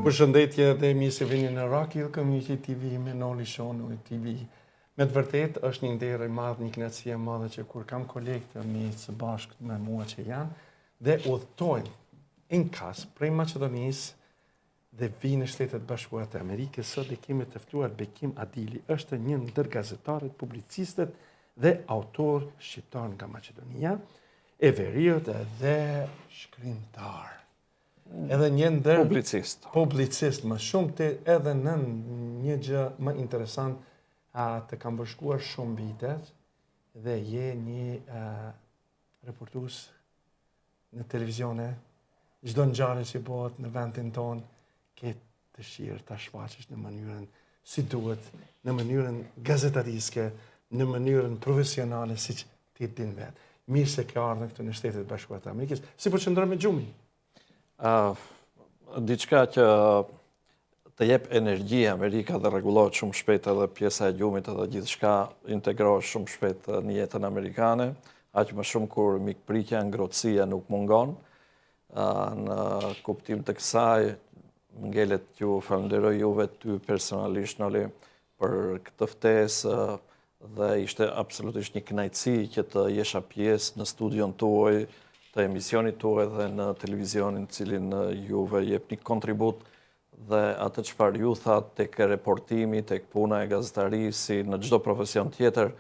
Përshëndetje dhe mirë se vini në Rock Hill Community TV me Noli Shonu e TV. Me të vërtet është një nderë e madhë, një kënaqësi e madhe që kur kam kolegë të mi së bashkët me mua që janë dhe udhtojnë inkas prej Maqedonisë dhe vinë në Shtetet Bashkuara të Amerikës. Sot e kemi të ftuar Bekim Adili, është një ndër gazetarët, publicistët dhe autor shqiptar nga Maqedonia, e veriut dhe shkrimtar. Edhe një ndër publicist më shumë të edhe në një gjë më interesant të kam bashkuar shumë vitet dhe je një reportues në televizione, çdo ngjarje që bëhet në vendin tonë ke dëshirë ta shfaqësh në mënyrën si duhet, në mënyrën gazetariske, në mënyrën profesionale siç ti din vetë. Mirë se ke ardhur këtu në Shtetet Bashkuara të Amerikës. Si po qëndron me gjumin? Diçka që të jep energji Amerika dhe rregullohet shumë shpejt edhe pjesa e gjumit edhe gjithçka integrohet shumë shpejt në jetën amerikane, aq më shumë kur mikpritja, ngrohtësia nuk mungon. Në kuptim të kësaj, ngelet t'ju falenderoj juve ty personalisht Noli për këtë ftesë dhe ishte absolutisht një kënaqësi që të jesha pjesë në studion tuaj, të emisionit tuaj dhe në televizionin cilin juve jep një kontribut dhe atë çfarë ju thatë tek reportimi, tek puna e gazetarisë si në çdo profesion tjetër,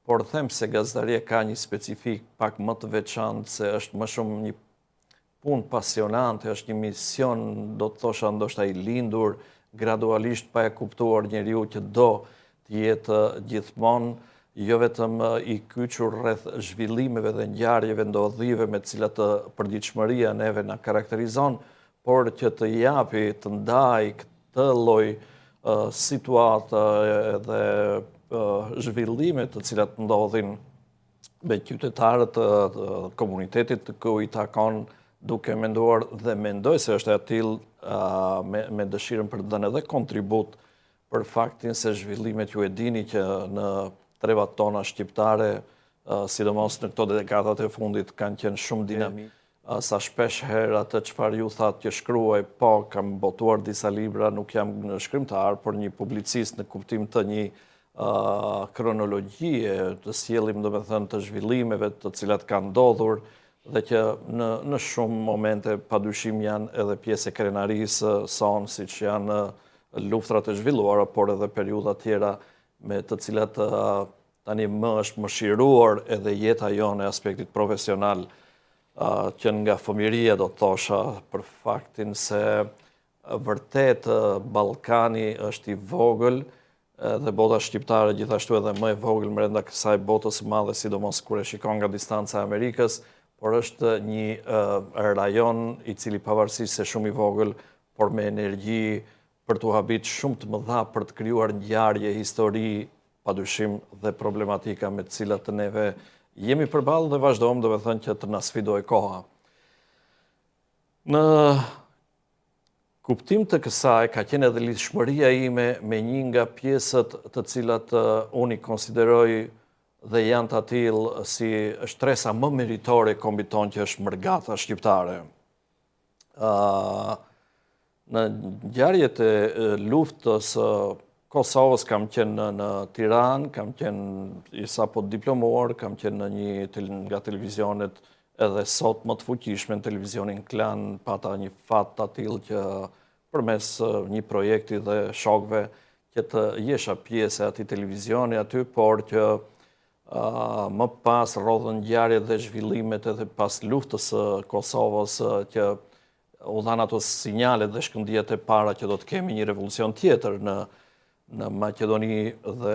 por them se gazetaria ka një specifik pak më të veçantë se është më shumë një punë pasionante, është një mision, do të thosha ndoshta i lindur, gradualisht pa e kuptuar njeriu që do të jetë gjithmonë jo vetëm i kyçur rreth zhvillimeve dhe ngjarjeve ndodhive me të cilat përditshmëria neve na karakterizon, por që të japi, të ndaj këtë lloj situata dhe zhvillime të cilat ndodhin me qytetarët e komunitetit të ku i takon, duke menduar dhe mendoj se është e tillë me dëshirën për të dhënë edhe kontribut për faktin se zhvillimet ju e dini që në trevat tona shqiptare, sidomos në këto dekadat e fundit, kanë qenë shumë dinamik. Sa shpesh herë atë çfarë ju thatë që shkruaj, po, kam botuar disa libra, nuk jam në shkrimtar, por një publicist në kuptim të një kronologjie, të sjellim domethënë të zhvillimeve të cilat kanë ndodhur dhe që në shumë momente padyshim janë edhe pjesë e krenarisë son, siç janë luftrat e zhvilluara, por edhe periudha tjera me të cilat tani më është mëshiruar edhe jeta jone e aspektit profesional, që nga fëmijëria do të thosha për faktin se vërtet Ballkani është i vogël dhe bota shqiptare gjithashtu edhe më e vogël brenda kësaj botës së madhe, sidomos kur e shikon nga distanca e Amerikës, por është një rajon i cili pavarësisht se shumë i vogël, por me energji për t'u habit shumë të mëdha për të krijuar ngjarje, histori, padyshim dhe problematika me të cilat të neve jemi përballë dhe vazhdojmë domethënë që të na sfidojë koha. Në kuptim të kësaj ka qenë edhe lidhshmëria ime me një nga pjesët të cilat unë i konsideroj dhe janë të tillë si shtresa më meritore e kombit tonë që është mërgata shqiptare. Në ngjarjet e luftës Kosovës kam qenë në Tiranë, kam qenë sapo diplomuar, kam qenë në nga televizionet edhe sot më të fuqishme në televizionin Klan, pata një fat të tillë që përmes një projekti dhe shokëve që të jesha pjesë e atij televizioni aty, por që më pas rodhën ngjarjet dhe zhvillimet edhe pas luftës së Kosovës që u dhanë ato sinjalet dhe shkëndijat e para që do të kemi një revolucion tjetër në Maqedoni dhe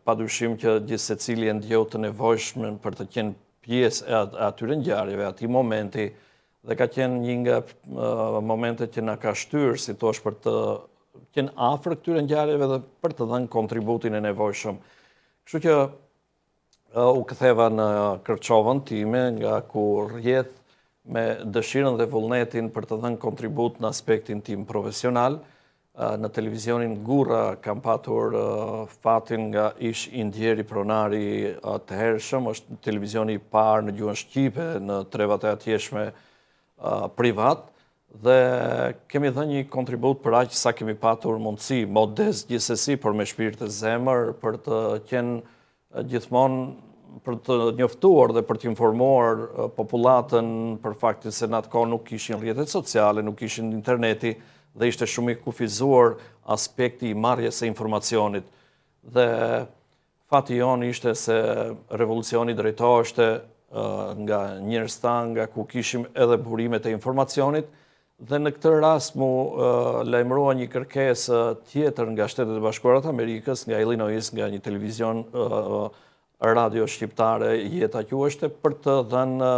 padyshim që gjithë secili e ndjeu të nevojshme për të qenë pjesë e atyre ngjarjeve, atij momenti, dhe ka qenë një nga momentet që na ka shtyrë, si thosh, për të qenë afër këtyre ngjarjeve dhe për të dhënë kontributin e nevojshëm. Kështu që u ktheva në Kërçovën time, nga ku rrjedh me dëshirën dhe vullnetin për të dhënë kontribut në aspektin tim profesional. Në televizionin Gurra kam patur fatin nga ish Indjeri Pronari të hershëm, është televizioni i parë në gjuhën shqipe në trevat e atjeshme privat, dhe kemi dhënë një kontribut për aq sa kemi patur mundësi, modest gjithsesi, por me shpirt e zemër, për të qenë gjithmonë për të njoftuar dhe për të informuar popullatën për faktin se në atë kohë nuk kishin rrjetet sociale, nuk kishin interneti dhe ishte shumë i kufizuar aspekti i marrjes së informacionit. Dhe fati jonë ishte se revolucioni drejtoheshte nga njerëz tan, nga ku kishim edhe burimet e informacionit, dhe në këtë rast mu lajmërua një kërkesë tjetër nga Shtetet e Bashkuara të Amerikës, nga Illinois, nga një televizion radio shqiptare Jeta quheshte, për të dhënë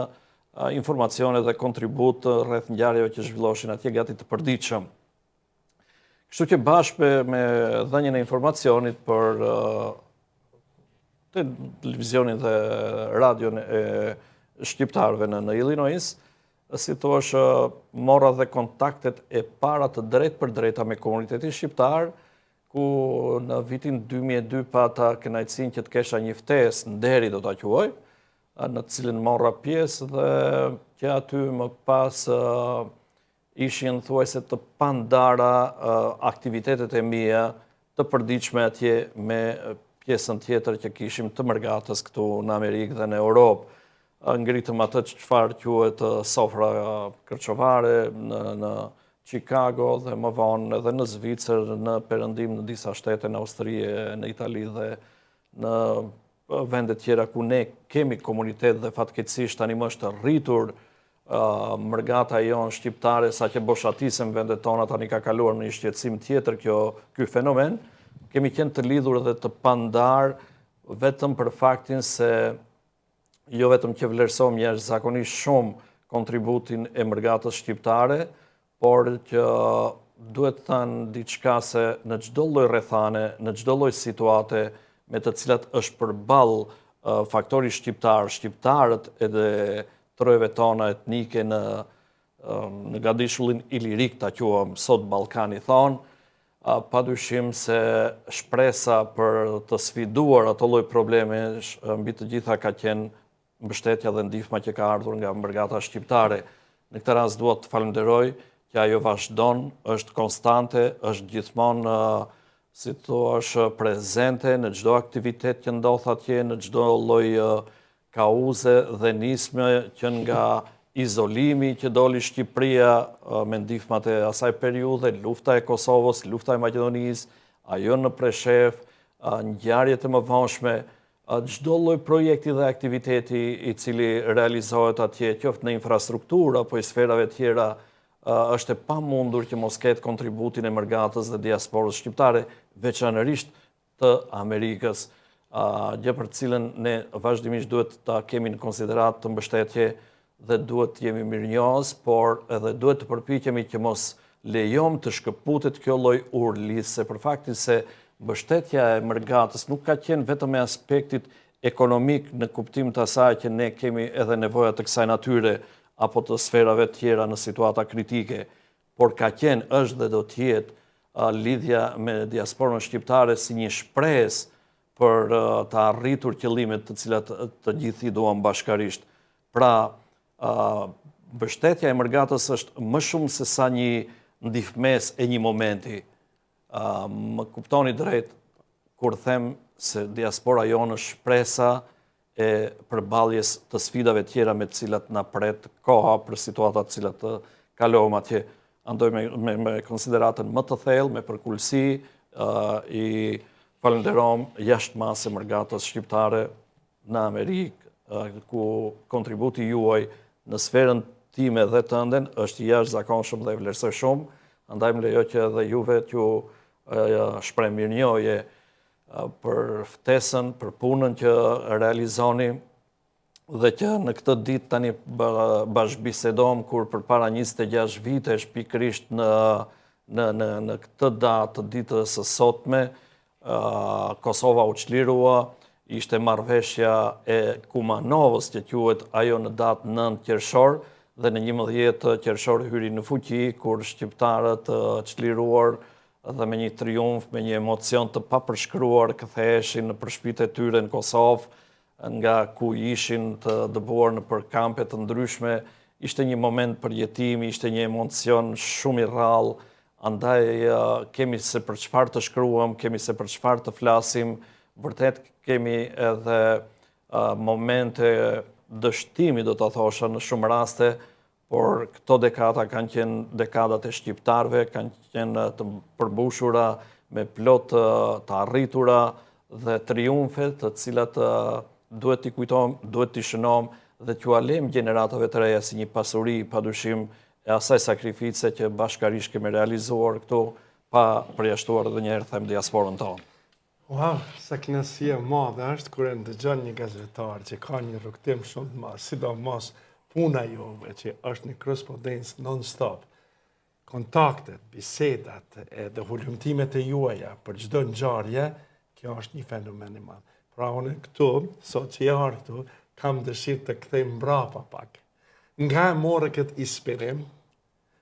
informacione dhe kontribut rreth ngjarjeve që zhvilloshin atje gati të përditshëm. Kështu që bashkë me dhënien e informacionit për televizionin dhe radion e shqiptarëve në Illinois, si thosh, mora dhe kontaktet e para të drejt për drejta me komunitetin shqiptar, ku në vitin 2002 pata kënaqësinë që të kesha një ftesë nderi do ta quaj, në të cilën morra pjesë dhe që aty më pas ishin thuajse të pandara aktivitetet e mia të përditshme atje me pjesën tjetër që kishim të mërgatës këtu në Amerikë dhe në Europë. Ngritëm atë çfarë quhet sofra kërçovare në Chicago dhe më vonë edhe në Zvicër, në perëndim në disa shtete, në Austri, në Itali dhe në vende tjera ku ne kemi komunitet dhe fatkeqësisht tani më është rritur mërgata jonë shqiptare, sa që boshatisem vendet tona tani ka kaluar në një shqetësim tjetër ky fenomen. Kemi qenë të lidhur dhe të pandar vetëm për faktin se jo vetëm që vlerësojmë jashtëzakonisht shumë kontributin e mërgatës shqiptare, por që duhet thënë diçka se në çdo lloj rrethane, në çdo lloj situate me të cilat është përballë faktori shqiptar, shqiptarët edhe trojve tona etnike në gadishullin ilirik, ta quam sot Ballkani thonë, padyshim se shpresa për të sfiduar ato lloj problemesh mbi të gjitha ka qenë mbështetja dhe ndihma që ka ardhur nga mërgata shqiptare. Në këtë rast dua të falenderoj që ajo vazhdon, është konstante, është gjithmonë, si thua, prezente në çdo aktivitet që ndodh atje, në çdo lloj kauze dhe nisme që nga izolimi që doli Shqipëria me ndihmat e asaj periudhe, lufta e Kosovës, lufta e Maqedonisë, ajo në Preshef, ngjarjet e mëvonshme, çdo lloj projekti dhe aktiviteti i cili realizohet atje, qoftë në infrastrukturë apo i sferave tjera, është e pamundur që mos ketë kontributin e mërgatës dhe diasporës shqiptare, veçanërisht të Amerikës, gjë për cilën ne vazhdimisht duhet ta kemi në konsiderat të mbështetje dhe duhet të jemi mirënjohës, por edhe duhet të përpiqemi që mos lejojmë të shkëputet kjo lloj urlise, për faktin se mbështetja e mërgatës nuk ka qenë vetëm e aspektit ekonomik në kuptim të asaj që ne kemi edhe nevoja të kësaj natyre apo të sferave tjera në situata kritike, por ka qenë, është dhe do të jetë lidhja me diasporën shqiptare si një shpresë për të arritur qëllimet të cilat të gjithë i duam bashkarisht. Pra, mbështetja e mërgatës është më shumë se sa një ndihmes e një momenti. Më kuptoni drejt kur them se diaspora jonë është shpresa e përballjes të sfidave tjera me të cilat na pret koha për situatat të cilat të kalohëm atje. Andoj me konsideratën më të thellë, me përkullsi, i falenderom jashtëmase mërgatës shqiptare në Amerikë, ku kontributi juaj në sferën time dhe tënden është i jashtëzakonshëm dhe vlerësoj shumë. Andaj më lejo që edhe juve t'ju shpreh mirënjohje për ftesën, për punën që realizoni dhe që në këtë ditë tani bashkëbisedom kur përpara 26 vitesh pikërisht në këtë datë të ditës së sotme, Kosova u çlirua, ishte marrëveshja e Kumanovës që quhet ajo në datë 9 qershor dhe në 11 qershor hyri në fuqi kur shqiptarët çliruar dhe me një triumf, me një emocion të papërshkruar ktheheshin në përshpit e tyre në Kosovë, nga ku ishin të dëbuar në përkampe të ndryshme, ishte një moment për jetimi, ishte një emocion shumë i rrallë, andaj kemi se për çfarë të shkruam, kemi se për çfarë të flasim, vërtet kemi edhe momente dështimi, do të thosha, në shumë raste, por këto dekada kanë qenë dekadat e shqiptarëve, kanë qenë të përmbushura me plot të arritura dhe triumfe të cilat duhet t'i kujtojmë, duhet t'i shënojmë dhe t'ju alejmë gjeneratave të reja si një pasuri padyshim e asaj sakrifice që bashkërisht kemi realizuar këtu pa përjashtuar edhe një herë them diasporën tonë. Wow, sa kënaqësi e madhe është kur e ndëgjon një gazetar që ka një rrugtim shumë të madh, sidomos puna juve që është një korrespondencë non-stop. Kontaktet, bisedat edhe hulumtimet e juaja për çdo ngjarje, kjo është një fenomen i madh. Pra unë këtu, sot që jam këtu, kam dëshirë të kthej mbrapa pak. Nga e morë këtë inspirim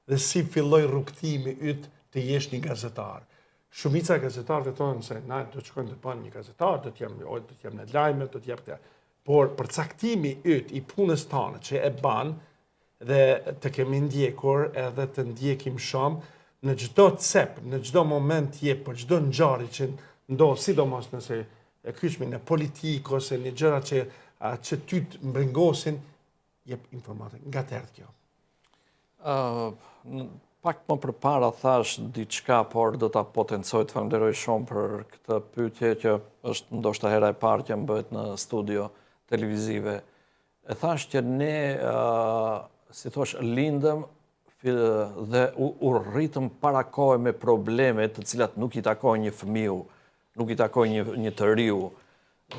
dhe si filloi rrugtimi yt të jesh një gazetar. Shumica e gazetarëve thonë se na do të shkojmë të bëjmë një gazetar, do të jem në lajme, do të jap këtë. Por përcaktimi yt i punës tonë që e ban dhe të kemi ndjekur edhe të ndjekim shumë në çdo cep, në çdo moment jep për çdo ngjarje që ndodh, sidomos nëse e kyçmi në politikë ose në gjëra që ty të mbrengosin, jep informatë. Nga të erdhë kjo? Pak më përpara thash diçka, por do ta potencoj, të falenderoj shumë për këtë pyetje që është ndoshta hera e parë që më bëhet në studio televizive. E thash që ne, si thosh, lindëm dhe u rritëm para kohë me probleme të cilat nuk i takojnë një fëmiu, nuk i takojnë një të riu.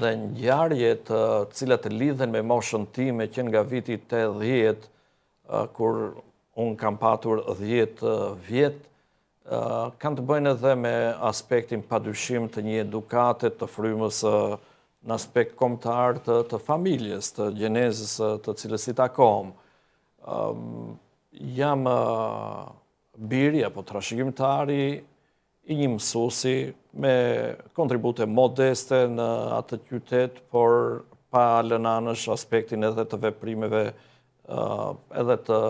Dhe ngjarjet të cilat lidhen me moshën time që nga viti 80, kur unë kam patur 10 vjet, kanë të bëjnë edhe me aspektin padyshim të një edukate të frymës në aspekt kombëtar të familjes, të gjenezës të cilës i takom. Jam biri apo trashëgimtari i një mësuesi me kontribute modeste në atë qytet, por pa lënë anësh aspektin edhe të veprimeve, edhe të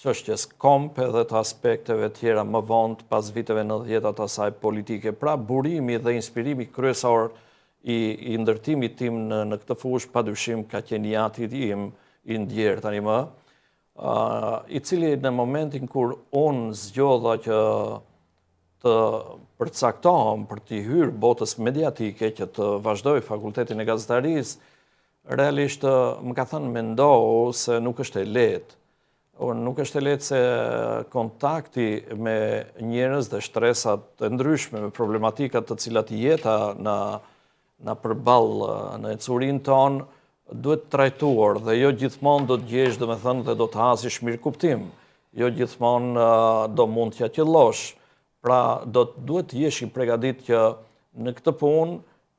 çështjes komp, edhe të aspekteve tjera më vonë pas viteve 90 të asaj politike. Pra burimi dhe inspirimi kryesor i ndërtimit tim në këtë fushë padyshim ka qenë jati im i ndjerë tani më, i cili në momentin kur unë zgjodha që të përcaktohem për t'i hyrë botës mediatike, që të vazhdoj fakultetin e gazetarisë, realisht më ka thënë mendohu se nuk është e lehtë. Nuk është e lehtë se kontakti me njerëz dhe shtresat të ndryshme, me problematikat të cilat jeta na përball në ecurinë tonë, duhet trajtuar dhe jo gjithmonë do të gjesh, domethënë, dhe do të hasish mirë kuptim. Jo gjithmonë do mund t'ja qellosh. Pra duhet të jesh i përgatitur që në këtë punë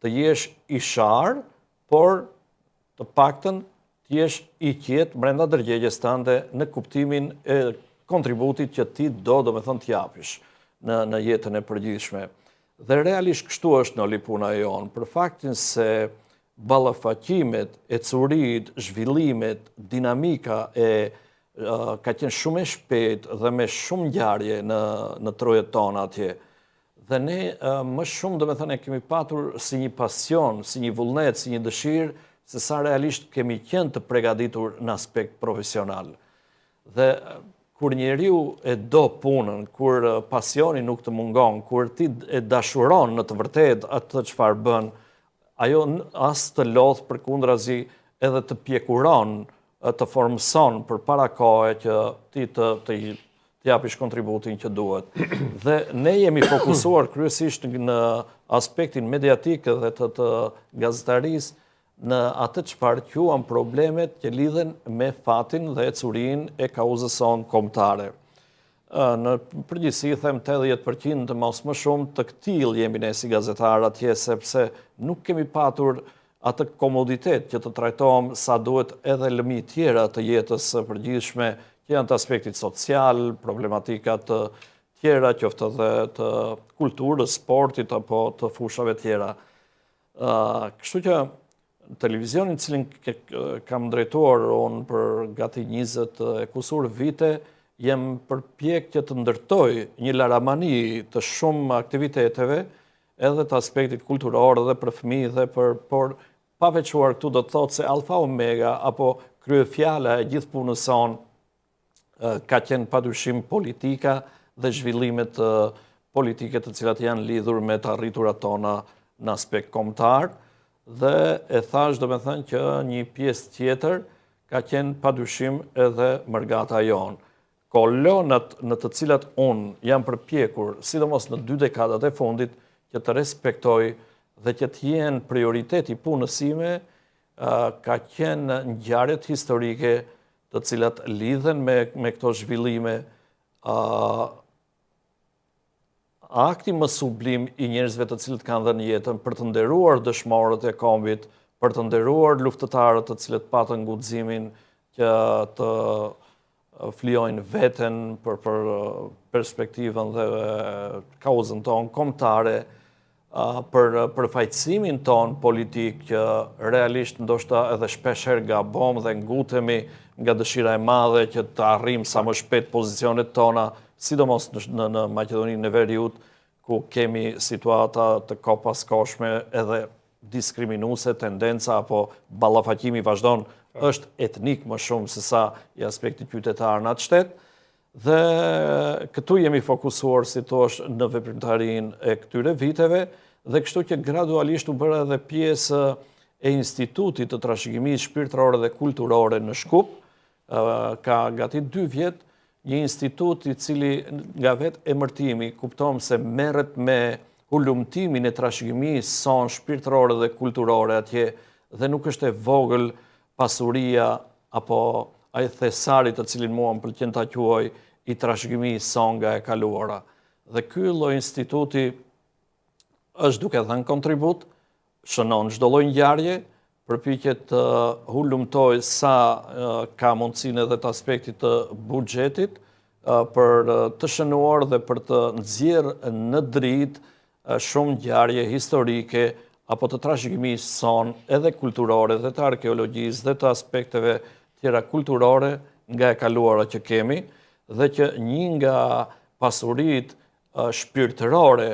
të jesh i sharë, por të paktën të jesh i qetë brenda dërgjegjes tënde në kuptimin e kontributit që ti domethënë t'japish në jetën e përgjithshme. Dhe realisht kështu është në puna jonë, për faktin se ballafaqimet, ecurit, zhvillimet, dinamika ka qenë shumë e shpejtë dhe me shumë ngjarje në trojet tona atje. Dhe ne më shumë domethënë e kemi patur si një pasion, si një vullnet, si një dëshirë, se sa realisht kemi qenë të përgatitur në aspekt profesional. Dhe kur njeriu e do punën, kur pasioni nuk të mungon, kur ti e dashuron në të vërtetë atë çfarë bën, ajo as të lodh përkundrazi edhe të pjekuron, të formson përpara kohe që ti të japish kontributin që duhet. Dhe ne jemi fokusuar kryesisht në aspektin mediatik dhe të gazetarisë, në atë çfarë quhen problemet që lidhen me fatin dhe ecurinë e kauzës sonë kombëtare. Në përgjithësi them 80% të mos më shumë të këtill jemi ne si gazetarë atje, sepse nuk kemi patur atë komoditet që të trajtohem sa duhet edhe lëmi tjera të jetës së përgjithshme, që janë të aspektit social, problematikat të tjera, qoftë edhe të kulturës, sportit apo të fushave tjera. Kështu që televizionin cilin kam drejtuar unë për gati 20 e kusur vite, jem përpjekje të ndërtoj një laramani të shumë aktiviteteve, edhe të aspektit kulturor dhe për fëmijë dhe por paveçuar këtu do të thotë se alfa omega apo kryefjala e gjithë punës sonë ka qenë padyshim politika dhe zhvillimet politike të cilat janë lidhur me të arriturat tona në aspekt kombëtar, dhe e thash do me thënë që një pjesë tjetër ka qenë padyshim edhe mërgata jonë. Kolonat në të cilat unë jam përpjekur, sidomos në 2 dekadat e fundit, që të respektoj dhe që të jenë prioriteti punës sime, ka qenë ngjarjet historike të cilat lidhen me këto zhvillime, akti më sublim i njerëzve të cilët kanë dhënë jetën për të nderuar dëshmorët e kombit, për të nderuar luftëtarët të cilët patën guximin që të flijojnë veten për perspektivën dhe kauzën tonë kombëtare, për fajtësimin tonë politik që realisht ndoshta edhe shpeshherë gabom dhe ngutemi nga dëshira e madhe që të arrijmë sa më shpejt pozicionet tona, sidomos në Maqedoninë e Veriut, ku kemi situata të kopaskoshme edhe diskriminuese, tendenca apo ballafaqimi vazhdon, është etnik më shumë se sa i aspekti qytetar në atë shtet. Dhe këtu jemi fokusuar, si thosh, në veprimtarinë e këtyre viteve, dhe kështu që gradualisht u bërë edhe pjesë e Institutit të Trashëgimisë Shpirtërore dhe Kulturore në Shkup, ka gati 2 vjet, një institut i cili nga vetë emërtimi kupton se merret me ulumtimin e trashëgimisë son shpirtërore dhe kulturore atje, dhe nuk është e vogël pasuria apo ai thesari të cilin mua më pëlqen ta quaj i trashëgimisë son nga e kaluara. Dhe ky lloj instituti është duke dhënë kontribut, shënon çdo lloj ngjarje, përpiqet të hulumtoj sa ka mundësinë edhe të aspektit të buxhetit për të shënuar dhe për të nxjerrë në dritë shumë ngjarje historike apo të trashëgimisë son edhe kulturore dhe të arkeologjisë dhe të aspekteve tjera kulturore nga e kaluara që kemi, dhe që një nga pasuritë shpirtërore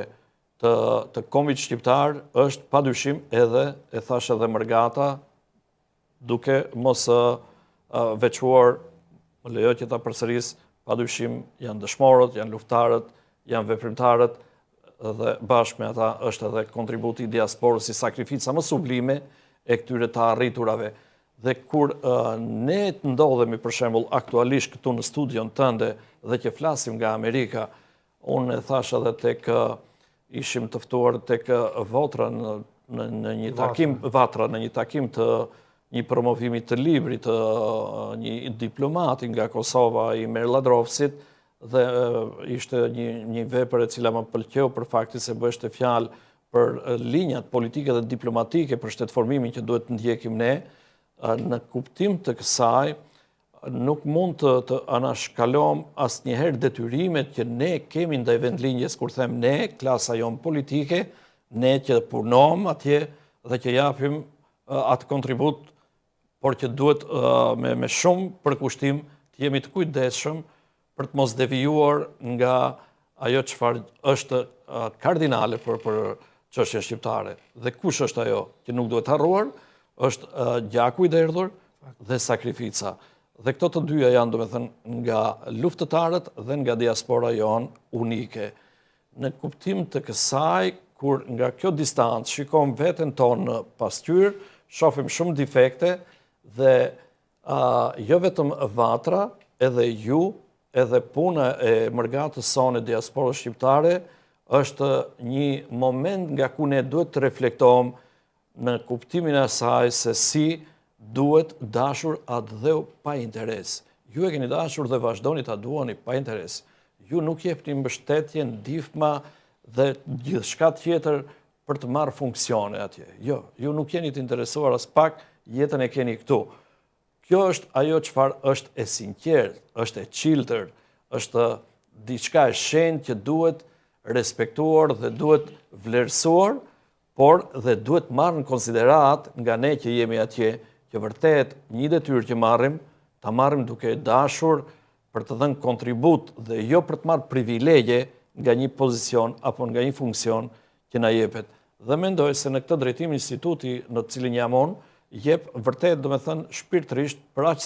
të kombit shqiptar është padyshim edhe, e thash edhe mërgata, duke mos veçuar, më lejo që ta përsëris, padyshim janë dëshmorët, janë luftarët, janë veprimtarët, dhe bashkë me ata është edhe kontributi i diasporës si sakrifica më sublime e këtyre të arriturave. Dhe kur ne të ndodhemi për shembull aktualisht këtu në studion tënde dhe që flasim nga Amerika, unë e thash edhe tek ishim të ftuar tek Vatra në një takim në një takim të një promovimi të librit të një diplomati nga Kosova i Merladrovsit, dhe ishte një vepër e cila më pëlqeu për faktin se bëhej fjalë për linjat politike dhe diplomatike për shtetformimin që duhet të ndjekim ne. Në kuptim të kësaj nuk mund të anashkalojmë asnjëherë detyrimet që ne kemi ndaj vendlinjës, kur them ne, klasa jonë politike, ne që punojmë atje dhe që japim atë kontribut, por që duhet me shumë përkushtim të jemi të kujdesshëm për të mos devijuar nga ajo çfarë është kardinale për çështjen shqiptare. Dhe kush është ajo që nuk duhet harruar? Është gjaku i derdhur dhe sakrifica. Dhe këto të dyja janë, domethënë, nga luftëtarët dhe nga diaspora jonë unike. Në kuptim të kësaj, kur nga kjo distancë shikojmë veten tonë në pasqyrë, shohim shumë defekte dhe jo vetëm Vatra, edhe ju, edhe puna e mërgatës sonë e diasporës shqiptare është një moment nga ku ne duhet të reflektojmë në kuptimin e asaj se si duhet dashur atë dheu pa interes. Ju e keni dashur dhe vazhdoni ta duani pa interes. Ju nuk jepni mbështetje, ndihmë dhe gjithçka tjetër për të marrë funksione atje. Jo, ju nuk jeni të interesuar as pak, jetën e keni këtu. Kjo është ajo çfarë është e sinqertë, është e çiltër, është diçka e shenjtë që duhet respektuar dhe duhet vlerësuar, por dhe duhet marrë në konsiderat nga ne që jemi atje, që vërtet një detyrë që marrim, ta marrim duke dashur për të dhënë kontribut dhe jo për të marrë privilegje nga një pozicion apo nga një funksion që na jepet. Dhe mendoj se në këtë drejtim instituti në të cilin jam unë, jep vërtet, do me thënë, shpirtërisht për aq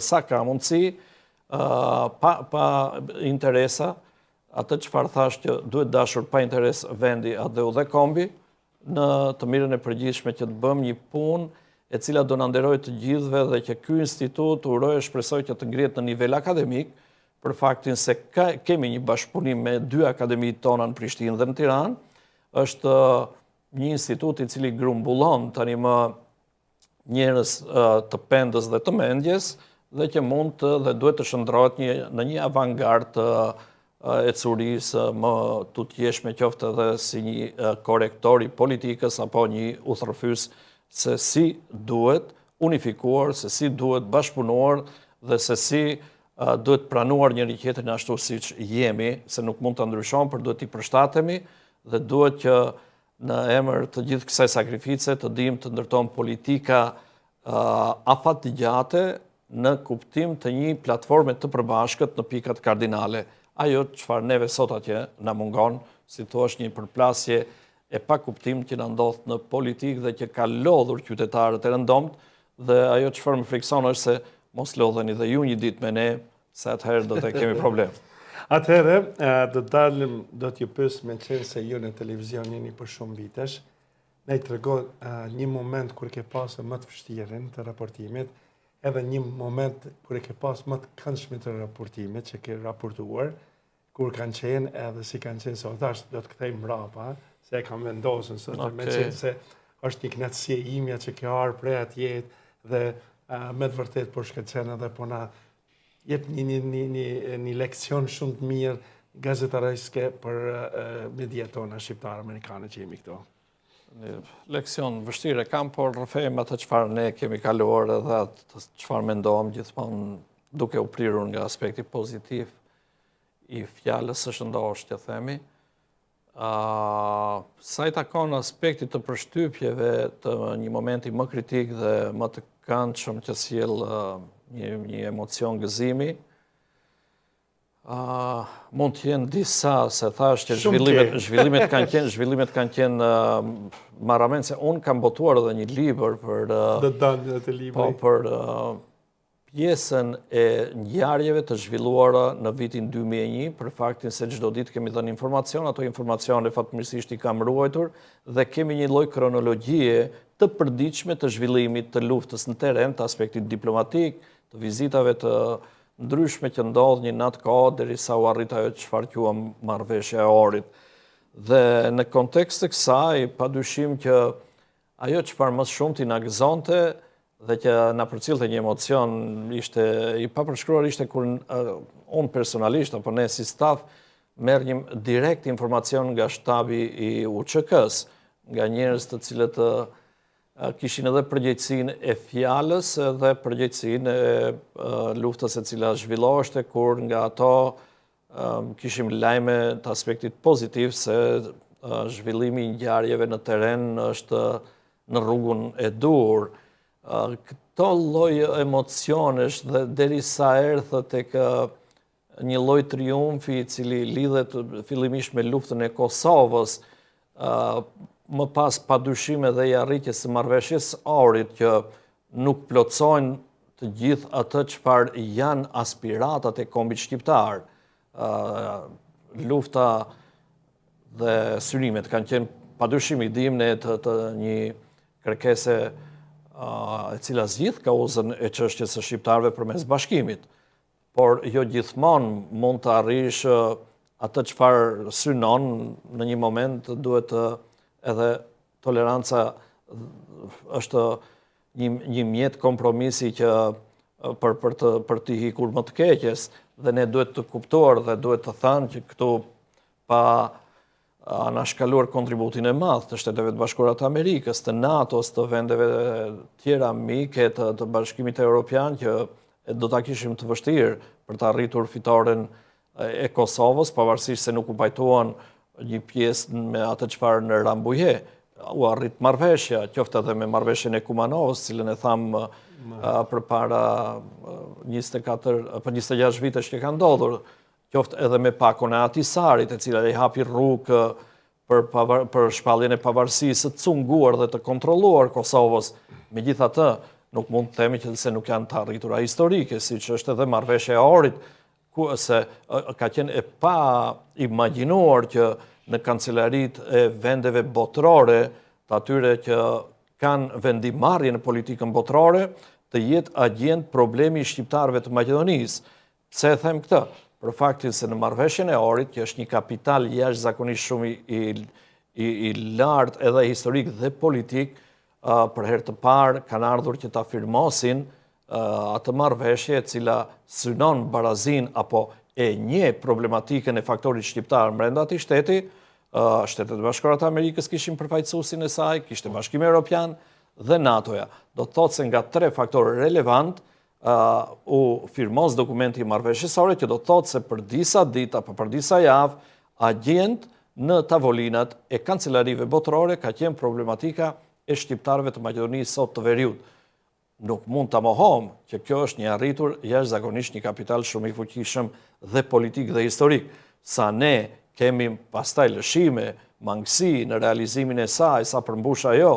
sa ka mundësi, pa interesa, atë çfarë thash që duhet dashur pa interes vendi atë dhe kombi, në të mirën e përgjithshme që të bëjmë një punë e cila do na nderojë të gjithëve dhe që ky institut uroj e shpresoj që të ngrihet në nivel akademik, për faktin se kemi një bashkëpunim me 2 akademitë tona në Prishtinë dhe në Tiranë, është një institut i cili grumbullon tani më njerëz të pendës dhe të mendjes, dhe që mund të dhe duhet të shndrohet në një avangard të ecurisë më tutjeshme, qoftë edhe si një korektor i politikës apo një udhërfys se si duhet unifikuar, se si duhet bashkëpunuar dhe se si duhet pranuar njëri tjetrin ashtu siç jemi, se nuk mund të ndryshojmë, por duhet i përshtatemi dhe duhet që në emër të gjithë kësaj sakrifice të dimë të ndërtojmë politika afatgjate në kuptim të një platforme të përbashkët në pikat kardinale. Ajo çfarë neve sot atje na mungon, si thua, një përplasje e pa kuptim që na ndodh në politikë dhe që ka lodhur qytetarët e rëndomt, dhe ajo çfarë më frikson është se mos lodheni dhe ju një ditë me ne, se atëherë do të kemi problem. Atëherë, do t'ju pyes me qenë se ju në televizion jeni për shumë vitesh, ne i tregon një moment kur ke pasë më të vështirën të raportimit, edhe një moment kur e ke pasë më të këndshme të raportimit që ke raportuar, kur kanë qenë edhe si kanë qenë sotash, do të kthej mbrapa, se e kam vendosën sot, me qenë se është një kënaqësi imja që ke ardhur prej atje dhe me të vërtet për shkëlqen edhe po na jep një leksion shumë të mirë gazetarëske për mediat tona shqiptar-amerikane që jemi këto. Leksion vështire kam, por rrëfejmë atë çfarë ne kemi kaluar edhe atë çfarë mendojmë gjithmonë duke u prirur nga aspekti pozitiv i fjalës së shëndosh që themi. Sa i takon aspektit të përshtypjeve të një momenti më kritik dhe më të këndshëm që sjell një emocion gëzimi, mund të jenë disa, se thash që zhvillimet kanë qenë marrëmend se unë kam botuar edhe një libër për pjesën e ngjarjeve të zhvilluara në vitin 2001, për faktin se çdo ditë kemi dhënë informacion, ato informacione fatmirësisht i kam ruajtur dhe kemi një lloj kronologjie të përditshme të zhvillimit të luftës në teren, të aspektit diplomatik, të vizitave të ndryshme që ndodhin në atë kohë derisa u arrit ajo çfarë quam marrëveshja e orit. Dhe në kontekst të kësaj, padyshim që ajo çfarë më shumë t'i na gëzonte dhe që na përcillte një emocion ishte i papërshkruar ishte kur unë personalisht apo ne si staf merrnim direkt informacion nga shtabi i UÇK-s, nga njerëz të cilët kishin edhe përgjegjësinë e fjalës dhe përgjegjësinë e luftës e cila zhvilloheshte, kur nga ato kishim lajme të aspektit pozitiv se zhvillimi i ngjarjeve në teren është në rrugën e dur. Këto lloj emocionesh dhe derisa erdhë tek një lloj triumfi i cili lidhet fillimisht me luftën e Kosovës, më pas padyshim edhe i arritjes së marrëveshjes orit që nuk plotsojnë të gjithë atë çfarë janë aspiratat e kombit shqiptar. Lufta dhe synimet kanë qenë padyshim i dim ne të një kërkese e cila zgjidh kauzën e çështjes së shqiptarëve përmes bashkimit. Por jo gjithmonë mund të arrish atë çfarë synon, në një moment duhet edhe toleranca është një mjet kompromisi që për të hikur më të keqes, dhe ne duhet të kuptuar dhe duhet të thënë që këtu pa anashkaluar kontributin e madh të Shteteve të Bashkuara të Amerikës, të NATO-s, të vendeve tjera mike të Bashkimit Evropian që do ta kishim të vështirë për të arritur fitoren e Kosovës, pavarësisht se nuk u pajtuan një pjesë me atë çfarë në Rambuje, u arrit marrëveshja, qoftë edhe me marrëveshjen e Kumanovës, cilën e tham përpara 26 vitesh që ka ndodhur, qoftë edhe me pakon e Atisarit, e cila i hapi rrugë për shpalljen e pavarësisë të cunguar dhe të kontrolluar Kosovës. Megjithatë, nuk mund të themi që se nuk janë të arritura historike, siç është edhe marrëveshja e Ohrit, se ka qenë e pa imagjinuar që në kancelarit e vendeve botërore, të atyre që kanë vendimarrje në politikën botërore, të jetë agjend problemi i shqiptarëve të Maqedonisë. Pse e them këtë? Për faktin se në marrëveshjen e Ohrit, që është një kapital jashtëzakonisht shumë i lartë edhe historik dhe politik, për herë të parë kanë ardhur që ta firmosin atë marrëveshje e cila synon barazin apo e një problematikën e faktorit shqiptar brenda atij shteti. Shtetet e Bashkuara të Amerikës kishin përfaqësuesin e saj, kishte Bashkimi Evropian dhe NATO-ja. Do të thotë se nga 3 faktorë relevant u firmos dokumenti i marrëveshjes ore, që do të thotë se për disa ditë apo për disa javë agjend në tavolinat e kancelarive botërore ka qenë problematika e shqiptarëve të Maqedonisë sot të veriut. Nuk mund ta mohojmë që kjo është një arritur jashtëzakonisht një kapital shumë i fuqishëm dhe politik dhe historik. Sa ne kemi pastaj lëshime, mangësi në realizimin e saj, sa përmbush ajo,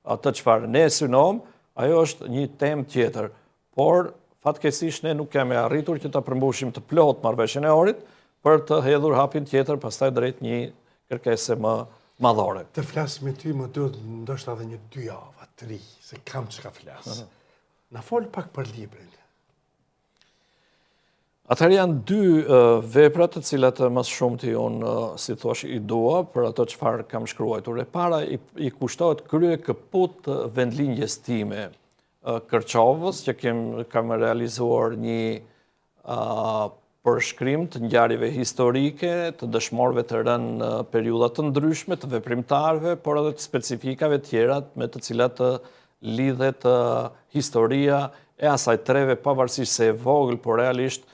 atë çfarë ne synojmë, ajo është një temë tjetër. Por fatkeqësisht ne nuk kemi arritur që ta përmbushim të plot marrëveshjen e Ohrit për të hedhur hapin tjetër pastaj drejt një kërkese më madhore. Të flas me ty më duhet ndoshta edhe një 2 javë, 3, se kam çka flas. Na fol pak për librin. Atëherë janë 2 vepra të cilat më shumë ti unë, si thosh, i dua për ato çfarë kam shkruar. E para i kushtohet krye këput vendlindjes time Kërçovës, që kam realizuar një përshkrim të ngjarjeve historike, të dëshmorëve të rënë në periudha të ndryshme, të veprimtarëve, por edhe të specifikave tjera me të cilat lidhet historia e asaj treve, pavarësisht se e vogël, por realisht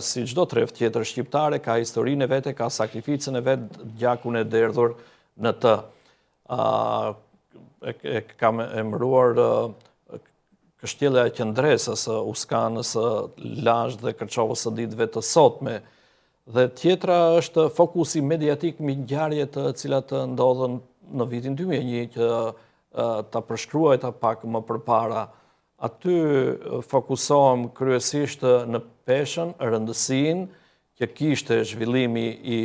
si çdo trev tjetër shqiptare, ka historinë e vete, ka sakrificën e vet, gjakun e derdhur në të. Kam emëruar kështjellja e qendresës, uskanës Lazh dhe Kërçovës së ditëve të sotme. Dhe tjetra është fokusi mediatik mbi ngjarje të cilat ndodhen në vitin 2001, që ta përshkruajta pak më përpara. Aty fokusohem kryesisht në peshën, rëndësinë që kishte zhvillimi i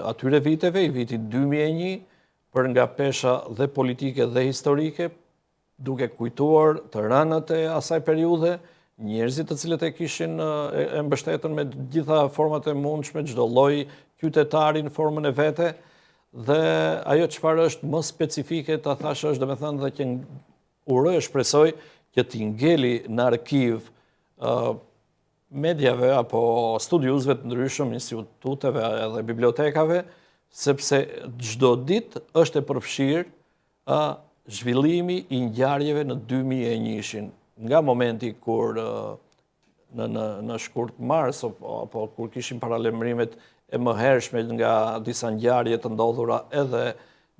atyre viteve, i vitit 2001, për nga pesha dhe politike dhe historike, duke kujtuar të rënët e asaj periudhe, njerëzit të cilët e kishin e mbështetën me gjitha format e mundshme, çdo lloj qytetari në formën e vete, dhe ajo çfarë është më specifike, ta thash, është domethënë dhe që uroj, shpresoj që t'i ngeli në arkiv mediave apo studiuzve të ndryshëm, instituteve edhe bibliotekave, sepse çdo ditë është e përfshirë zhvillimi i ngjarjeve në 2001-shin. Nga momenti kur në shkurt mars, apo kur kishim paralajmërimet e mëhershme nga disa ngjarje të ndodhura edhe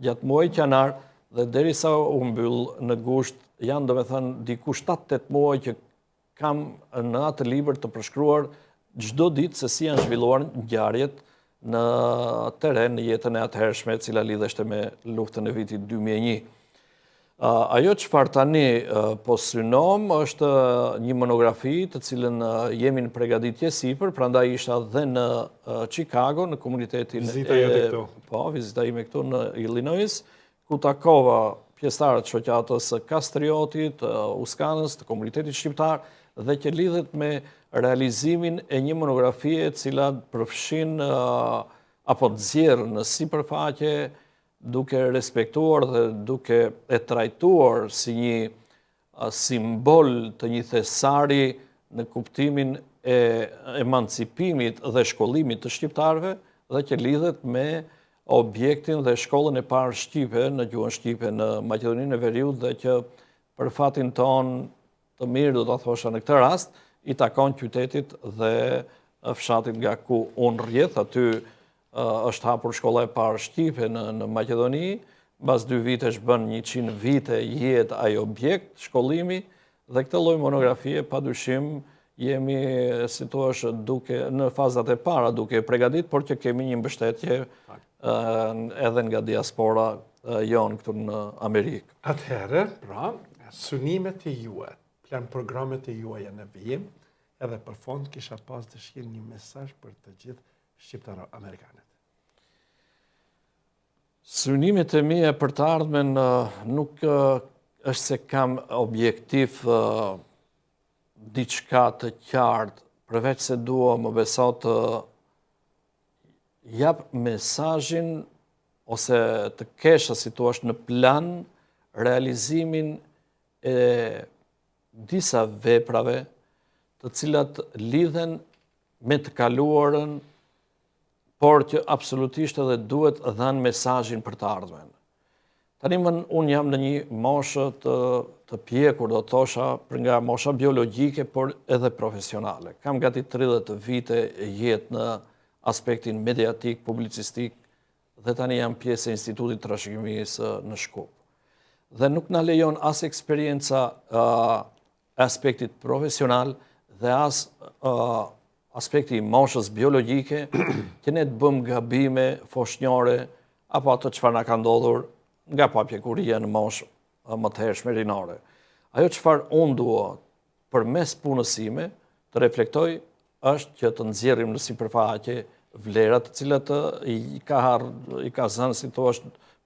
gjatë muajit janar, dhe derisa u mbyll në gusht, janë domethënë diku 7-8 muaj që kam në atë libër të përshkruar çdo ditë se si janë zhvilluar ngjarjet në teren, në jetën e atëhershme, e cila lidheshte me luftën e vitit 2001. Ajo çfarë tani po synom është një monografi të cilën jemi në përgatitje sipër, prandaj isha dhe në Chicago, në komunitetin vizita ime këtu në Illinois, ku takova pjesëtarët të shoqatës Kastriotit, Uskanës, të komunitetit shqiptar, dhe që lidhet me realizimin e një monografie e cila përfshin apo nxjerr në sipërfaqe, duke respektuar dhe duke e trajtuar si një simbol të një thesari në kuptimin e emancipimit dhe shkollimit të shqiptarëve, dhe që lidhet me objektin dhe shkollën e parë shqipe në gjuhën shqipe në Maqedoninë e Veriut, dhe që për fatin ton të mirë, do ta thosha në këtë rast, i takon qytetit dhe fshatit nga ku unë rrjedh. Aty është hapur shkolla e parë shqipe në Maqedoni, mbas 2 vitesh bën 100 vite jetë ai objekt, shkollimi, dhe këtë lloj monografie padyshim jemi, si thua, duke në fazat e para duke përgatit, por që kemi një mbështetje edhe nga diaspora jonë këtu në Amerikë. Atëherë, pra, synimet e juaj, programet e juaja në vijim, edhe për fond kisha pas dëshirë një mesazh për të gjithë shqiptarët amerikanët. Synimet e mia për të ardhmen nuk është se kam objektiv diçka të qartë, përveç se dua më beso të jap mesazhin ose të kesha, si thua, në plan realizimin e disa veprave të cilat lidhen me të kaluarën, por që absolutisht edhe duhet dhanë mesazhin për të ardhmen. Tani unë jam në një moshë të pjekur, do të thosha, për nga mosha biologjike, por edhe profesionale. Kam gati 30 vite jetë në aspektin mediatik, publicistik, dhe tani jam pjesë e Institutit Trashëgimisë në Shkup. Dhe nuk na lejon as eksperienca aspektit profesional dhe as aspekti i moshës biologjike, që ne të bëm gabime foshnjore apo ato çfarë na ka ndodhur nga papjekuria në moshë më të hershme rinore. Ajo çfarë unë dua përmes punës sime të reflektoj është që të nxjerrim në sipërfaqe vlerat të cilat i ka zënë, si thua,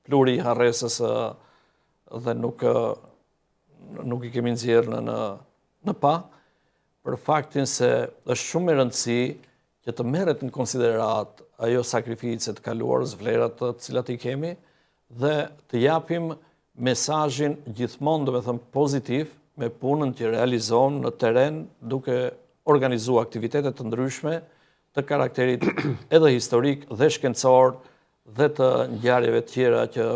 pluri i harresës dhe nuk i kemi nxjerrë në pa, për faktin se është shumë e rëndësi që të merret në konsiderat ajo sakrificë të kaluarës, vlerat të cilat i kemi, dhe të japim mesazhin gjithmonë, domethënë pozitiv, me punën që realizon në teren duke organizuar aktivitete të ndryshme të karakterit edhe historik dhe shkencor dhe të ngjarjeve tjera që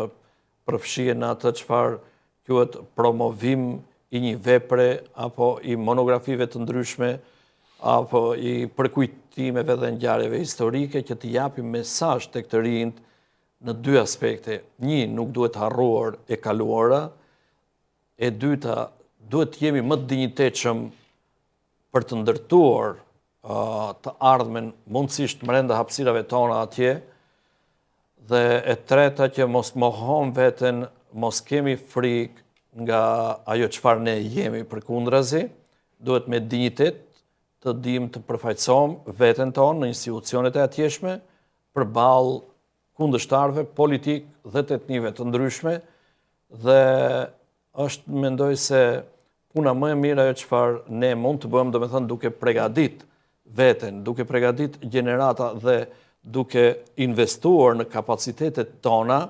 përfshihen në atë çfarë quhet promovim i një vepre apo i monografive të ndryshme apo i përkujtimeve dhe ngjarjeve historike që të japim mesazh tek të rinjt në 2 aspekte. Një, nuk duhet harruar e kaluara, e dyta, duhet të jemi më të dinjitetshëm për të ndërtuar të ardhmen mundësisht brenda hapësirave tona atje, dhe e treta që mos mohon veten, mos kemi frikë nga ajo çfarë ne jemi, përkundrazi, duhet me dinjitet të dim të përfaqësojmë veten tonë në institucionet e atjeshme përballë kundërshtarëve politik dhe të etnive të ndryshme, dhe është, mendoj se puna më e mirë ajo çfarë ne mund të bëjmë, domethënë duke përgatit veten, duke përgatit gjenerata dhe duke investuar në kapacitetet tona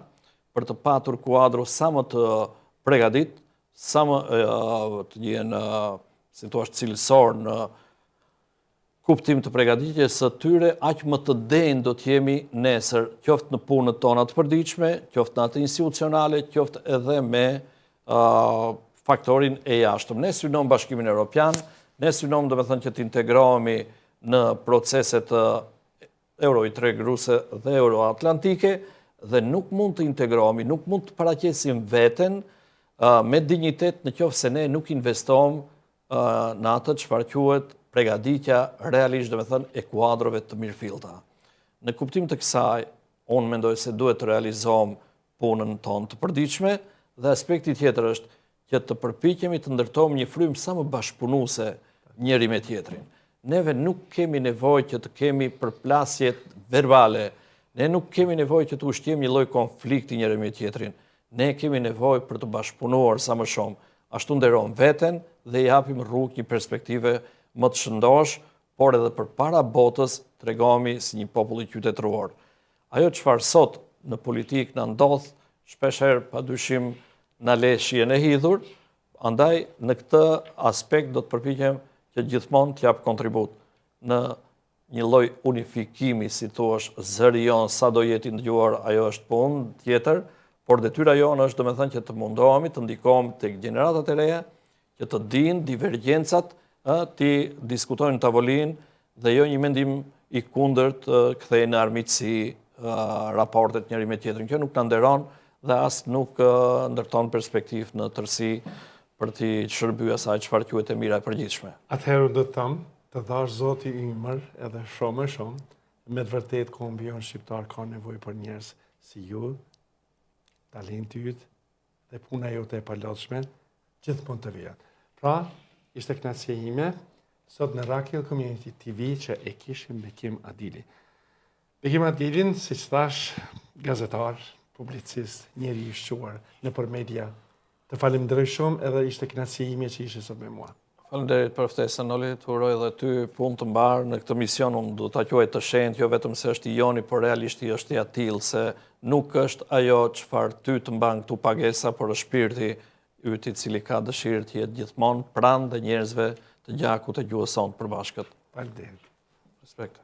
për të patur kuadro sa më të përgatit, sa më të jenë, si thua, cilësor në kuptim të përgatitjes së tyre, aq më të denjë do të jemi nesër, qoftë në punët tona të përditshme, qoftë në atë institucionale, qoftë edhe me faktorin e jashtëm. Ne synojmë Bashkimin Evropian, ne synojmë, domethënë, që të integrohemi në proceset Euro-i3 ruse dhe Euro-atlantike, dhe nuk mund të integrohemi, nuk mund të paraqesim veten me dinjitet në qoftë se ne nuk investojmë në atë çfarë quhet përgatitja realisht, domethënë, e kuadrove të mirëfillta. Në kuptim të kësaj, unë mendoj se duhet të realizojmë punën tonë të përditshme, dhe aspekti tjetër është që të përpiqemi të ndërtojmë një frymë sa më bashkëpunuese njëri me tjetrin. Neve nuk kemi nevojë që të kemi përplasjet verbale, ne nuk kemi nevojë që të ushqejmë një lloj konflikti njëri me tjetrin. Ne kemi nevojë për të bashkëpunuar sa më shumë. Ashtu nderojmë veten dhe i japim rrugë një perspektive më të shëndosh, por edhe përpara botës tregohemi si një popull i qytetëruar. Ajo çfarë sot në politikë na ndodh, shpeshherë padyshim na le shihen e hidhur, andaj në këtë aspekt do të përpiqem që gjithmonë të jap kontribut në një lloj unifikimi, si thua, zëri jon sa do jetë i ndëgjuar, ajo është punë tjetër, por detyra jonë është, domethënë, që të mundohemi të ndikohemi tek gjeneratat e reja, që të dinë divergjencat, të diskutojnë në tavolinë dhe jo një mendim i kundërt kthejnë në armiqësi raportet njëri me tjetrin. Kjo nuk na nderon dhe as nuk ndërton perspektiv në tërësi për t'i shërbyer asaj çfarë quhet e mira e përgjithshme. Atëherë do të them, të dhash Zoti ymër edhe shumë më shumë, me të vërtet kombion shqiptar ka nevojë për njerëz si ju, talenti yt dhe puna jote e palodhshme, gjithmonë të vijat. Pra, ishte kënaqësia ime sot në Rakel Community TV që e kishim Bekim Adili. Bekim Adilin, siç thash, gazetar, publicist, njeri i shquar nëpër media. Të falenderoj shumë edhe ishte kënaqësia ime që ishe sot me mua. Faleminderit për ftesën, Oli, të uroj edhe ty punë të mbarë në këtë mision. Unë do ta quaj të shenjtë, jo vetëm se është i joni, por realisht i është i atill se nuk është ajo çfarë ty të mban këtu pagesa, por është shpirti yt i cili ka dëshirë të jetë gjithmonë pranë dhe njerëzve të gjakut e gjuhës sonë përbashkët. Faleminderit. Respekt.